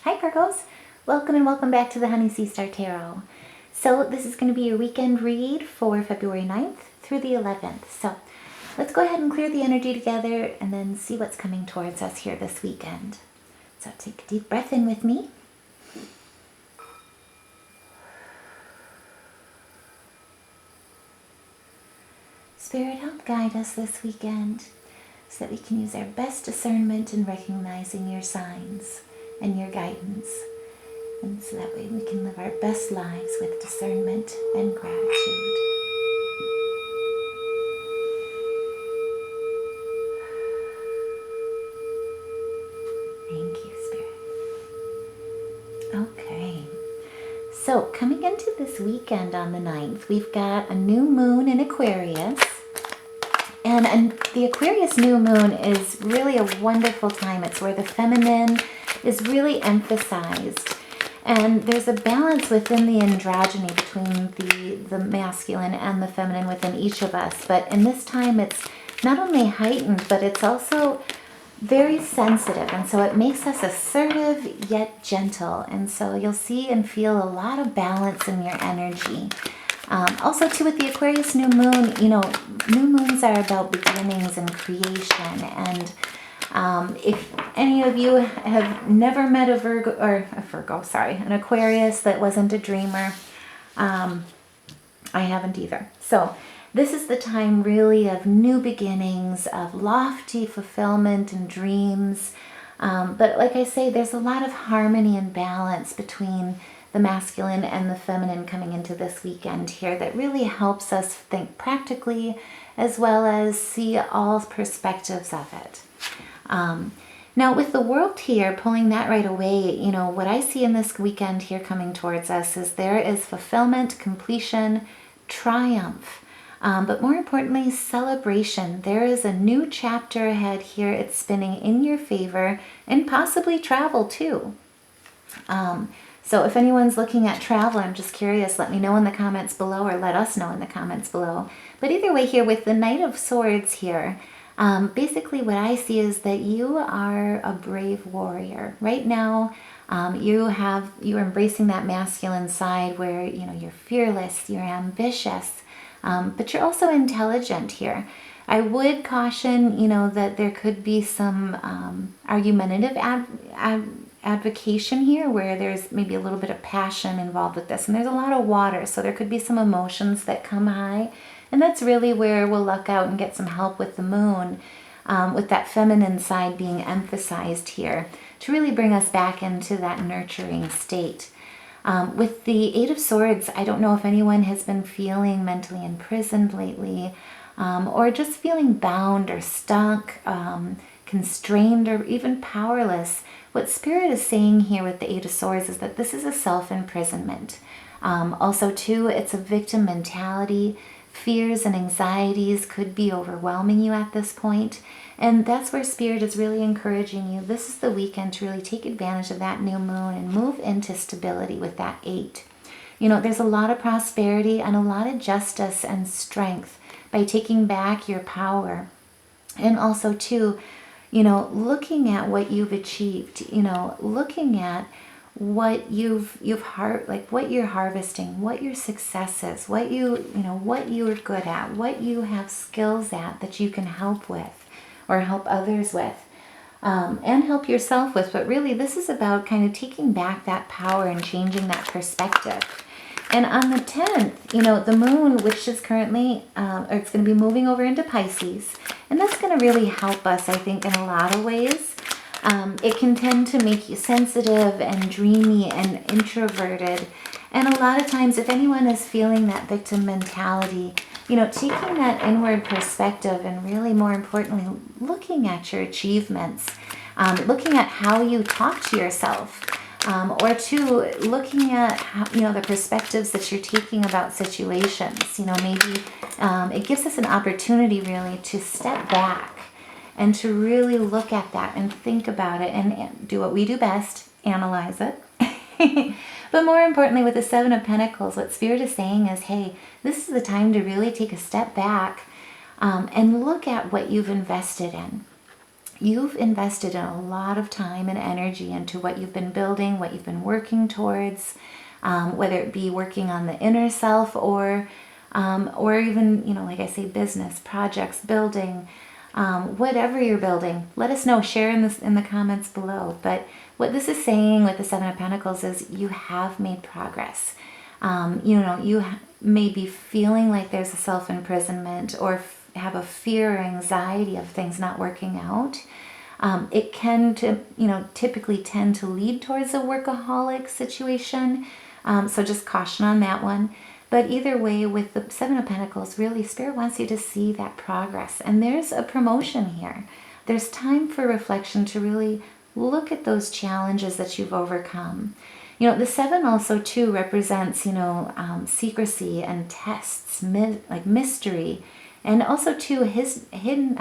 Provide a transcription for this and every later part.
Hi Virgos, welcome and welcome back to the Honeyseastar Tarot. So this is going to be your weekend read for February 9th through the 11th. So let's go ahead and clear the energy together and then see what's coming towards us here this weekend. So take a deep breath in with me. Spirit, help guide us this weekend so that we can use our best discernment in recognizing your signs and your guidance. And so that way we can live our best lives with discernment and gratitude. Thank you, Spirit. Okay. So coming into this weekend on the 9th, we've got a new moon in Aquarius. And the Aquarius new moon is really a wonderful time. It's where the feminine is really emphasized. And there's a balance within the androgyny between the masculine and the feminine within each of us. But in this time, it's not only heightened, but it's also very sensitive. And so it makes us assertive yet gentle. And so you'll see and feel a lot of balance in your energy. Also, too, with the Aquarius new moon, new moons are about beginnings and creation. And if any of you have never met an Aquarius that wasn't a dreamer, I haven't either. So this is the time really of new beginnings, of lofty fulfillment and dreams. But like I say, there's a lot of harmony and balance between the masculine and the feminine coming into this weekend here that really helps us think practically as well as see all perspectives of it. Now with the world here, pulling that right away, what I see in this weekend here coming towards us is there is fulfillment, completion, triumph, but more importantly, celebration. There is a new chapter ahead here. It's spinning in your favor and possibly travel too. So if anyone's looking at travel, I'm just curious, let me know in the comments below or let us know in the comments below. But either way here with the Knight of Swords here, basically what I see is that you are a brave warrior. Right now, you're embracing that masculine side where, you're fearless, you're ambitious, but you're also intelligent here. I would caution, that there could be some argumentative advocation here where there's maybe a little bit of passion involved with this. And there's a lot of water, so there could be some emotions that come high. And that's really where we'll luck out and get some help with the moon, with that feminine side being emphasized here to really bring us back into that nurturing state. With the Eight of Swords, I don't know if anyone has been feeling mentally imprisoned lately, or just feeling bound or stuck, constrained, or even powerless. What Spirit is saying here with the Eight of Swords is that this is a self-imprisonment. Also, too, it's a victim mentality. Fears and anxieties could be overwhelming you at this point. And that's where Spirit is really encouraging you. This is the weekend to really take advantage of that new moon and move into stability with that 8. There's a lot of prosperity and a lot of justice and strength by taking back your power. And also, too, looking at what you've achieved, looking at what what you're harvesting, what your success is, what you're good at, what you have skills at that you can help with or help others with, and help yourself with. But really, this is about kind of taking back that power and changing that perspective. And on the 10th, the moon, which is currently, it's going to be moving over into Pisces. And that's going to really help us, I think, in a lot of ways. It can tend to make you sensitive and dreamy and introverted. And a lot of times, if anyone is feeling that victim mentality, taking that inward perspective and really, more importantly, looking at your achievements, looking at how you talk to yourself, or two, looking at how, the perspectives that you're taking about situations. Maybe it gives us an opportunity really to step back and to really look at that and think about it and do what we do best, analyze it. But more importantly, with the 7 of Pentacles, what Spirit is saying is, hey, this is the time to really take a step back and look at what you've invested in. you've invested in a lot of time and energy into what you've been building, what you've been working towards, whether it be working on the inner self or even, like I say, business, projects, building, whatever you're building. Let us know, share in the comments below. But what this is saying with the Seven of Pentacles is you have made progress. You may be feeling like there's a self-imprisonment or have a fear or anxiety of things not working out. It can typically tend to lead towards a workaholic situation. So just caution on that one. But either way, with the Seven of Pentacles, really, Spirit wants you to see that progress. And there's a promotion here. There's time for reflection to really look at those challenges that you've overcome. The Seven also, too, represents, secrecy and tests, like mystery. And also, too, hidden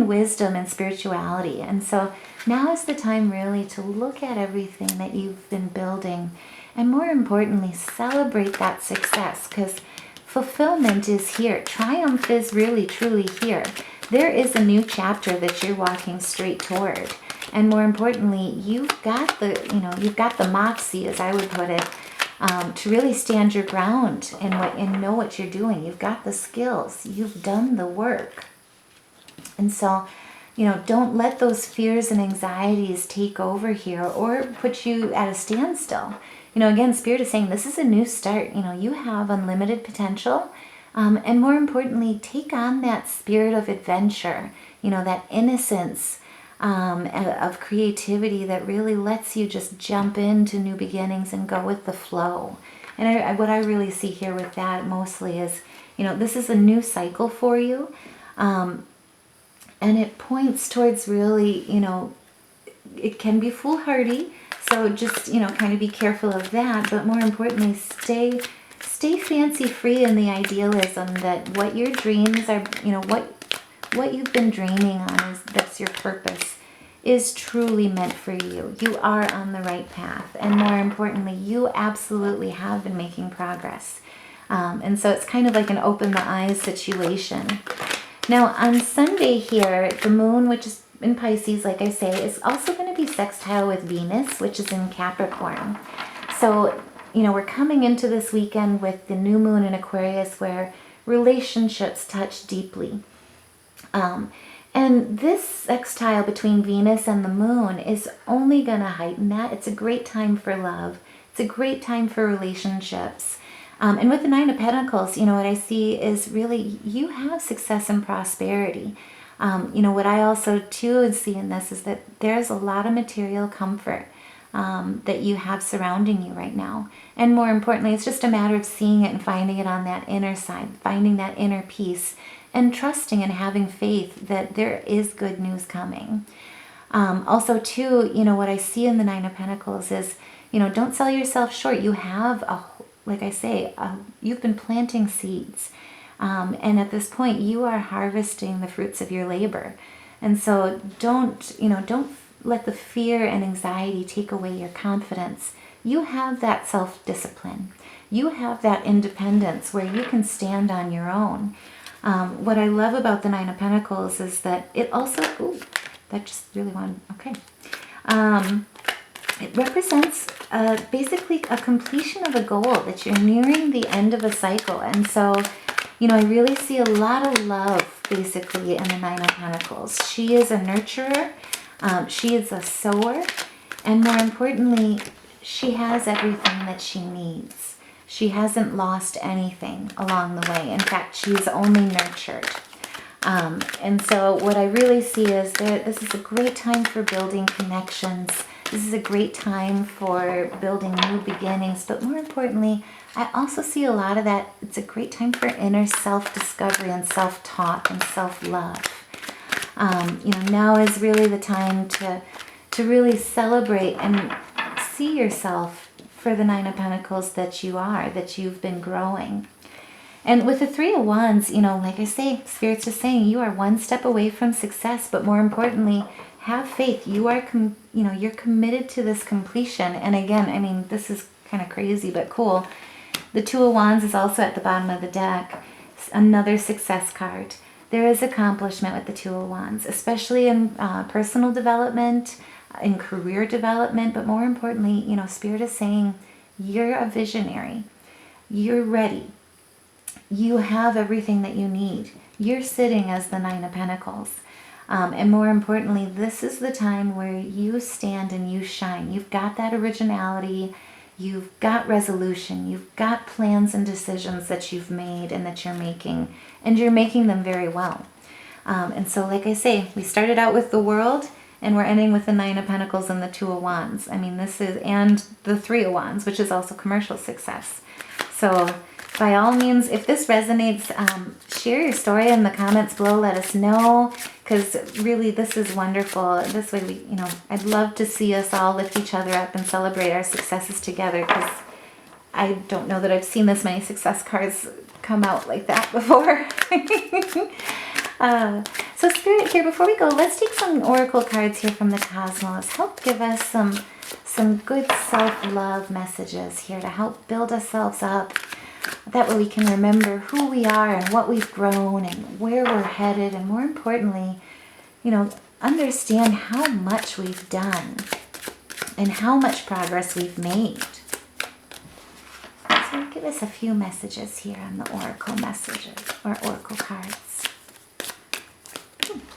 wisdom and spirituality. And so now is the time really to look at everything that you've been building. And more importantly, celebrate that success, because fulfillment is here. Triumph is really, truly here. There is a new chapter that you're walking straight toward. And more importantly, you've got the moxie, as I would put it, to really stand your ground and know what you're doing. You've got the skills. You've done the work. And so, don't let those fears and anxieties take over here or put you at a standstill. Again, Spirit is saying this is a new start. You have unlimited potential. And more importantly, take on that spirit of adventure, that innocence of creativity that really lets you just jump into new beginnings and go with the flow. And what I really see here with that mostly is, this is a new cycle for you. And it points towards really, it can be foolhardy. So just, kind of be careful of that. But more importantly, stay fancy free in the idealism that what your dreams are, what you've been dreaming on that's your purpose is truly meant for you. You are on the right path. And more importantly, you absolutely have been making progress. And so it's kind of like an open the eyes situation. Now on Sunday here, the moon, which is in Pisces, like I say, is also going to be sextile with Venus, which is in Capricorn. So, we're coming into this weekend with the new moon in Aquarius where relationships touch deeply. And this sextile between Venus and the moon is only going to heighten that. It's a great time for love. It's a great time for relationships. And with the Nine of Pentacles, what I see is really you have success and prosperity. What I also too see in this is that there's a lot of material comfort that you have surrounding you right now. And more importantly, it's just a matter of seeing it and finding it on that inner side, finding that inner peace and trusting and having faith that there is good news coming. Also too, what I see in the Nine of Pentacles is, don't sell yourself short. You have, like I say, you've been planting seeds. And at this point, you are harvesting the fruits of your labor. And so don't let the fear and anxiety take away your confidence. You have that self-discipline. You have that independence where you can stand on your own. What I love about the Nine of Pentacles is that it also, that just really wanted, okay. It represents basically a completion of a goal, that you're nearing the end of a cycle. And so, I really see a lot of love basically in the Nine of Pentacles. She is a nurturer. She is a sower. And more importantly, she has everything that she needs. She hasn't lost anything along the way. In fact, she's only nurtured. And so what I really see is that this is a great time for building connections. This is a great time for building new beginnings. But more importantly, I also see a lot of that. It's a great time for inner self-discovery and self-talk and self-love. Now is really the time to really celebrate and see yourself for the Nine of Pentacles that you are, that you've been growing. And with the Three of Wands, like I say, Spirit's just saying you are one step away from success, but more importantly, have faith. You are, you're committed to this completion. And again, this is kind of crazy, but cool. The Two of Wands is also at the bottom of the deck. It's another success card. there is accomplishment with the Two of Wands, especially in personal development, in career development, but more importantly, you know, Spirit is saying you're a visionary. You're ready. You have everything that you need. You're sitting as the Nine of Pentacles. And more importantly, this is the time where you stand and you shine. You've got that originality. You've got resolution. You've got plans and decisions that you've made and that you're making. And you're making them very well. And so, like I say, we started out with the World, and we're ending with the Nine of Pentacles and the Two of Wands. I mean, this is, and the Three of Wands, which is also commercial success. So by all means, if this resonates, share your story in the comments below. Let us know, because really this is wonderful. This way, we, you know, I'd love to see us all lift each other up and celebrate our successes together, because I don't know that I've seen this many success cards come out like that before. So Spirit, here, before we go, let's take some oracle cards here from the cosmos. Help give us some good self-love messages here to help build ourselves up. That way we can remember who we are and what we've grown and where we're headed, and more importantly, you know, understand how much we've done and how much progress we've made. So give us a few messages here on the oracle messages, or oracle cards.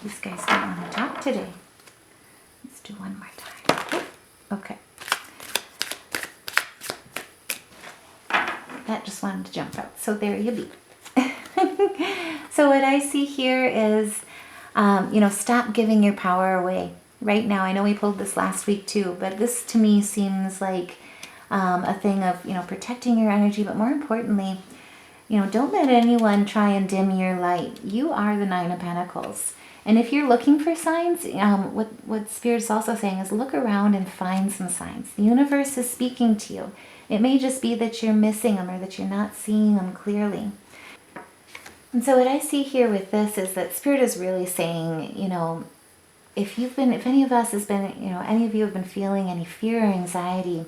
These guys don't want to talk today. Let's do one more time. Okay. That just wanted to jump out. So there you be. So what I see here is, you know, stop giving your power away. Right now, I know we pulled this last week too, but this to me seems like a thing of, you know, protecting your energy, but more importantly, you know, don't let anyone try and dim your light. You are the Nine of Pentacles. And if you're looking for signs, what Spirit's also saying is look around and find some signs. The universe is speaking to you. It may just be that you're missing them or that you're not seeing them clearly. And so what I see here with this is that Spirit is really saying, you know, if any of us has been, you know, any of you have been feeling any fear or anxiety,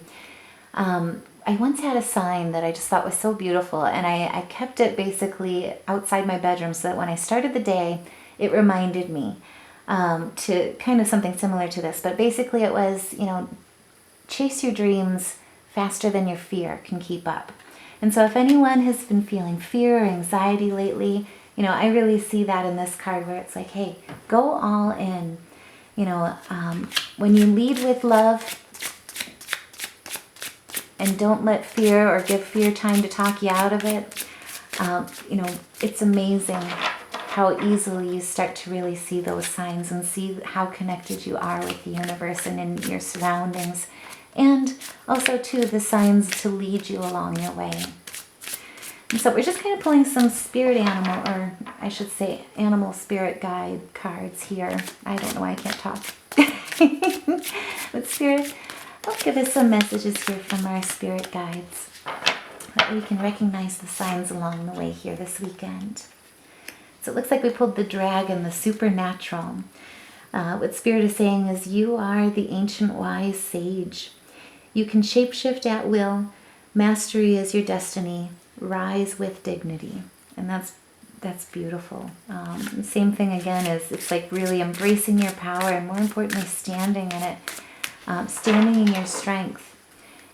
I once had a sign that I just thought was so beautiful, and I kept it basically outside my bedroom so that when I started the day, it reminded me to kind of something similar to this. But basically it was, you know, chase your dreams faster than your fear can keep up. And so if anyone has been feeling fear or anxiety lately, you know, I really see that in this card where it's like, hey, go all in. You know, when you lead with love and don't let fear or give fear time to talk you out of it, you know, it's amazing how easily you start to really see those signs and see how connected you are with the universe and in your surroundings. And also, too, the signs to lead you along your way. And so we're just kind of pulling some spirit animal, or I should say animal spirit guide cards here. I don't know why I can't talk. But Spirit, help give us some messages here from our spirit guides, that we can recognize the signs along the way here this weekend. So it looks like we pulled the dragon, the supernatural. What Spirit is saying is you are the ancient wise sage. You can shapeshift at will. Mastery is your destiny. Rise with dignity. And that's beautiful. Same thing again is it's like really embracing your power, and more importantly, standing in it. Standing in your strength.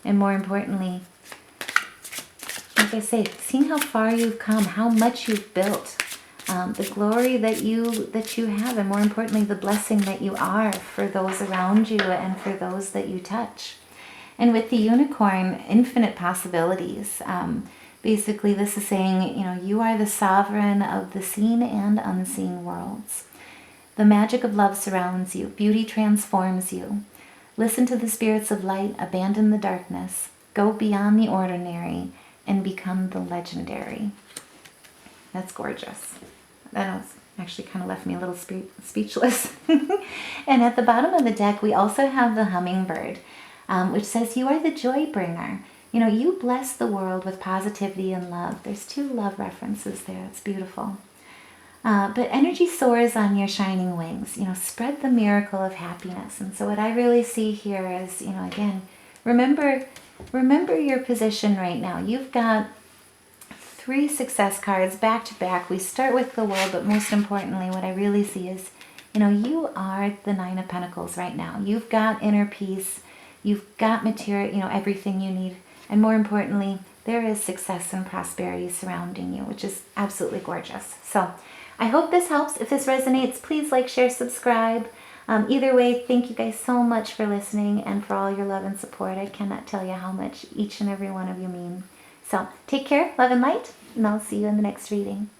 And more importantly, like I say, seeing how far you've come, how much you've built. The glory that you have, and more importantly, the blessing that you are for those around you and for those that you touch. And with the unicorn, infinite possibilities. Basically, this is saying, you know, you are the sovereign of the seen and unseen worlds. The magic of love surrounds you. Beauty transforms you. Listen to the spirits of light. Abandon the darkness. Go beyond the ordinary and become the legendary. That's gorgeous. That actually kind of left me a little speechless. And at the bottom of the deck, we also have the hummingbird, which says you are the joy bringer. You know, you bless the world with positivity and love. There's 2 love references there. It's beautiful. But energy soars on your shining wings. You know, spread the miracle of happiness. And so what I really see here is, you know, again, remember your position right now. You've got 3 success cards back to back. We start with the World, but most importantly, what I really see is, you know, you are the 9 of Pentacles right now. You've got inner peace. You've got material, you know, everything you need. And more importantly, there is success and prosperity surrounding you, which is absolutely gorgeous. So I hope this helps. If this resonates, please like, share, subscribe. Either way, thank you guys so much for listening and for all your love and support. I cannot tell you how much each and every one of you mean. So take care, love and light, and I'll see you in the next reading.